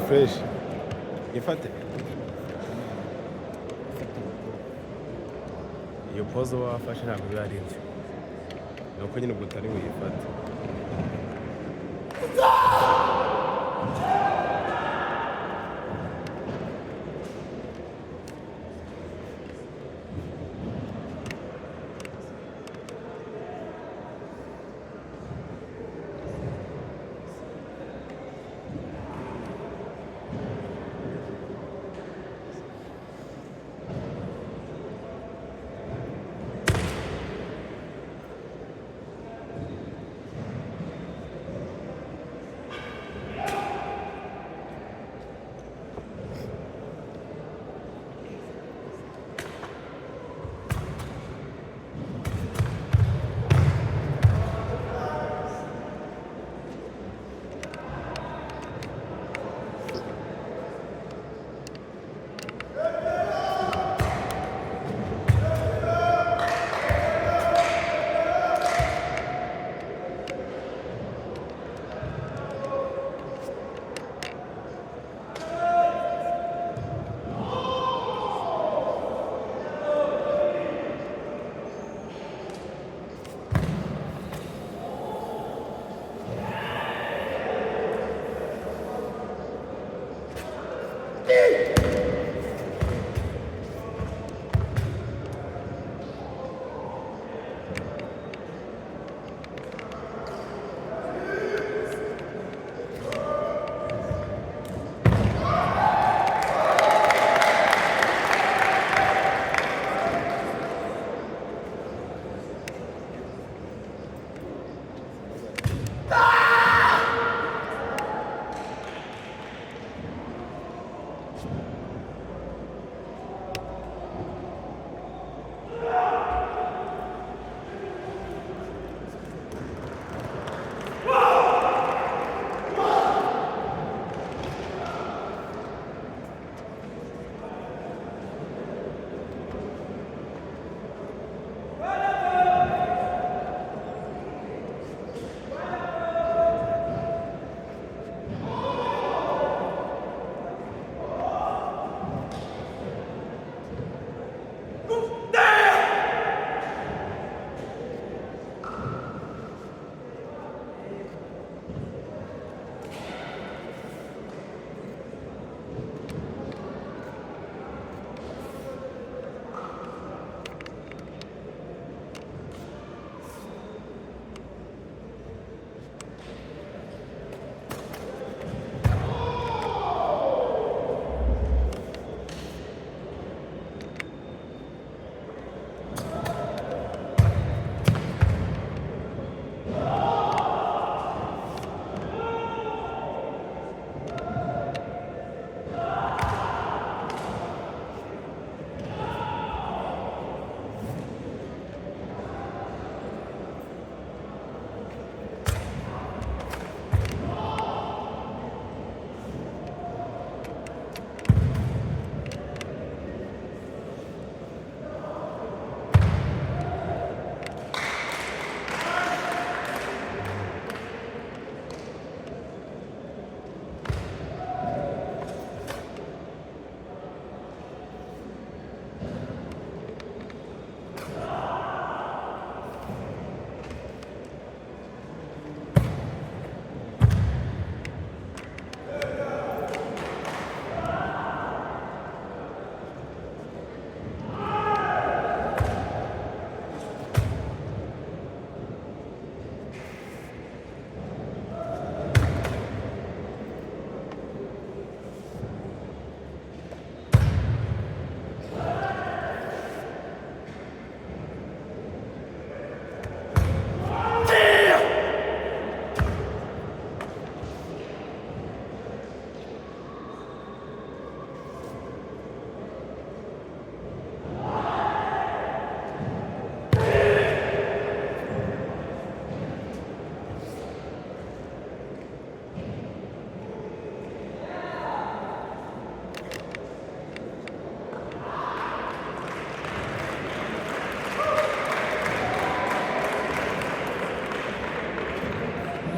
Fresh. Yifate. Iyo pose wafashe ntabwo byarinze. Nuko nyine ubutari wifate.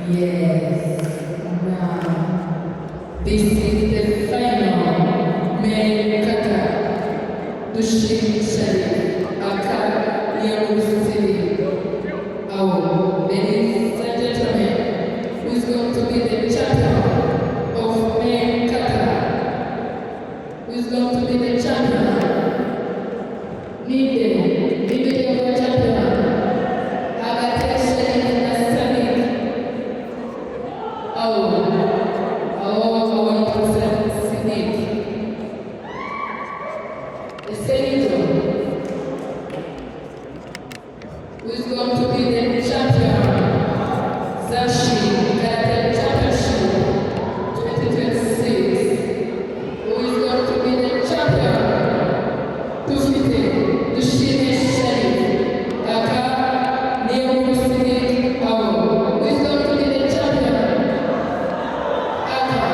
Yes. Now, this is the final Male Kata Shalifu Our ladies and gentlemen, who is going to be the champion of Male Kata? Who is going to be the champion? Leader champion. Who is going to be the champion? Zanshin Championship 2026. Who is going to be the champion? Tufite Dushime Shalifu Aka Sidike. Who is going to be the champion? Aka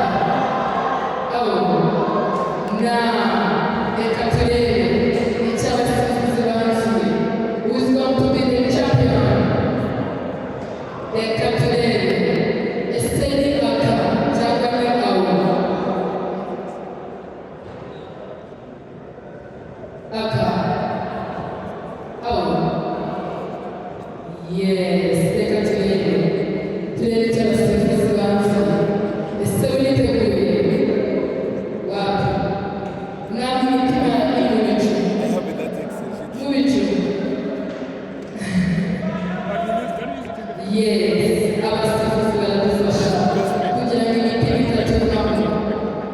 now the Catholic. Who's going to be the champion? The Catholic. Stade Yes, the Catholic. Today the champion is Zanshin. The Stade Wow. Now we need to Yes, our staff is well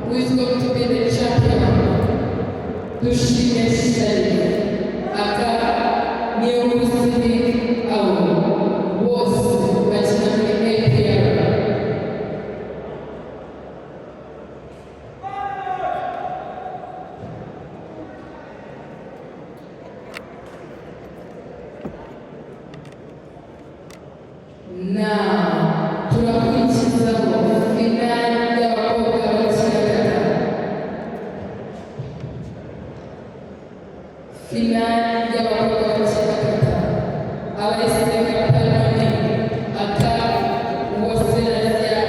who is going to be the champion? Dushime Shalifu Aka Sidike was Bahuriye EMPIRE. Now, turakurikizaho finali y'abakobwa bakina finali y'abakobwa bakina abayisenga Palmani Aka Uwaserazia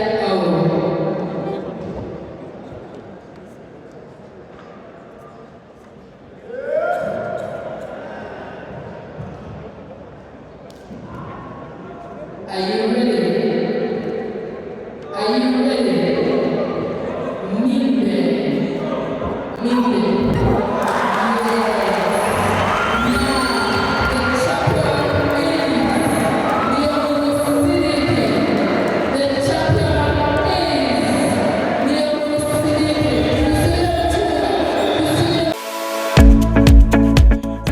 Are you ready? Are you ready? Minde.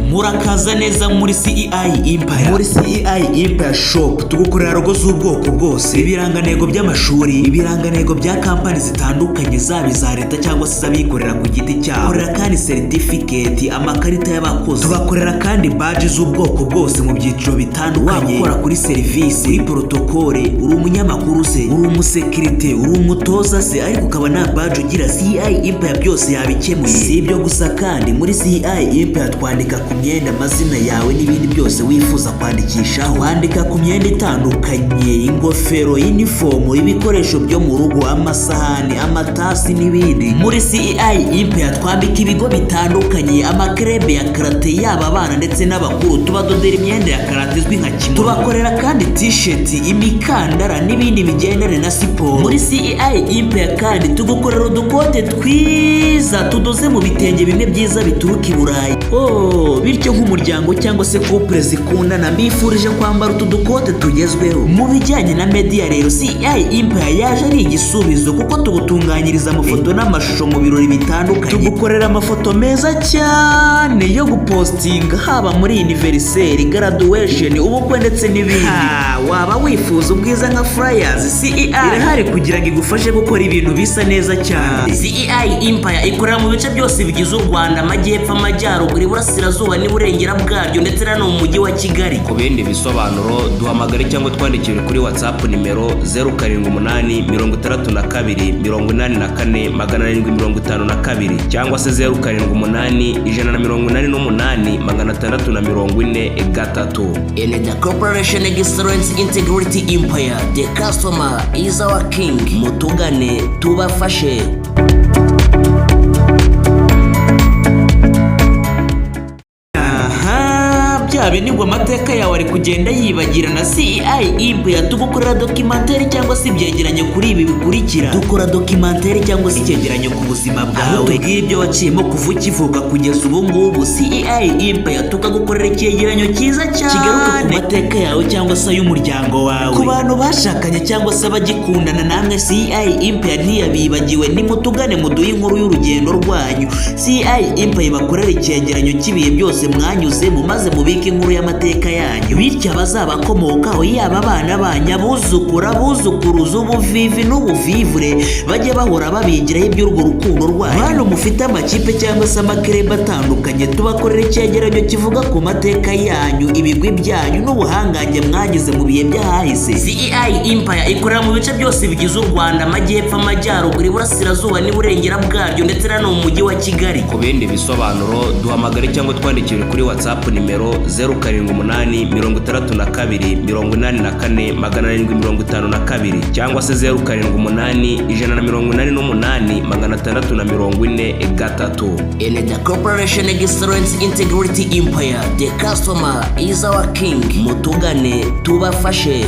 Murakaza neza muri CEI Empire. Muri CEI Empire Shop tugukorera logo z'ubwoko bwose, ibirangantego by'amashuri, ibirangantego bya kampani zitandukanye zaba iza leta cyangwa se z'abikorera ku giti cyabo. Tubakorera kandi certificate, amakarita y'abakozi. Tubakorera kandi badge z'ubwoko bwose mu byiciro bitandukanye. Wakora kuri service, kuri protocole, uri umunyamakuru se, uri umusekirite, uri umutoza se, ariko ukaba na badge ugira CEI Empire byose yabikemuye. Si ibyo gusa kandi muri CEI Empire twandika ku myenda amazina yawe n'ibindi byose wifuza kwandikishaho. Wandika ku myenda itandukanye, ingofero, uniform, ibikoresho byo mu rugo, amasahani, amatasi n'ibindi. Muri CEI Empire twambika ibigo bitandukanye, amakrebe ya karate yaba abana ndetse n'abakuru. Tubadodera imyenda ya karate izwi nka kimono. Tubakorera kandi t-shirt, imikandara n'ibindi bigendana na siporo. Muri CEI Empire kandi tugukorera udukote twiza tudoze mu bitenge bimwe byiza bituruka i Burayi. Bityo nk'umuryango cyangwa se couple zikundana mbifurije kwambara utudukote tugezweho. Mu bijyanye na media rero CEI Empire yaje ari igisubizo kuko tugutunganyiriza amafoto n'amashusho mu birori bitandukanye. Tugukorera amafoto meza cyane yo gupostinga haba muri anniversary, graduation, ubukwe ndetse n'ibindi. Waba wifuza ubwiza nka flyers, CEI irahari kugira ngo igufashe gukora ibintu bisa neza cyane. CEI Empire ikorera mu bice byose bigize u Rwanda, amajyepfo, amajyaruguru, iburasirazuba n'iburengerazuba. burengera bwaryo ndetse no mu mujyi wa Kigali. Ku bindi bisobanuro duhamagare cyangwa twandikire kuri WhatsApp nimero 078 62 84 752 cyangwa se 078 188 643. In the corporation excellence integrity empire, the customer is our king. Mutugane tubafashe. Nibwo amateka yawe ari kugenda yibagirana. CEI EMPIRE tugukorera documentaire cyangwa se ibyegeranyo kuri ibi bikurikira. Dukora documentaire cyangwa se icyegeranyo ku buzima bwawe bw'ibyo waciyemo kuva ukivuka kugeza ubu ngubu. CEI EMPIRE tukagukorera icyegeranyo cyiza cyane kigaruka ku mateka yawe cyangwa se y'umuryango wawe. Ku bantu bashakanye cyangwa se abagikundana, namwe CEI EMPIRE ntiyabibagiwe. Nimutugane muduhe inkuru y'urugendo rwanyu. CEI EMPIRE bakorera icyegeranyo cy'ibihe byose mwanyuzemo maze mubike inkuru y'amateka yanyu, bityo abazabakomokaho yaba abana banyu, abuzukuru, abuzukuruza, ubuvivi n'ubuvivure bajye bahora babigiraho iby'urwo rukundo rwanyu. Hano mufite amakipe cyangwa se amakerebe atandukanye, tubakorera icyegeranyo kivuga ku mateka yanyu, ibigwi byanyu n'ubuhangange mwagize mu bihe byahahise. CEI EMPIRE ikorera mu bice byose bigize u Rwanda, amajyepfo, amajyaruguru, iburasirazuba n'iburengera bwaryo ndetse no mu mujyi wa Kigali. Ku bindi bisobanuro duhamagare cyangwa twandikire kuri WhatsApp nimero 078 62 84 752 cyangwa se 078 188 643. In the corporation excellence integrity empire, the customer is our king. Mutugane tubafashe.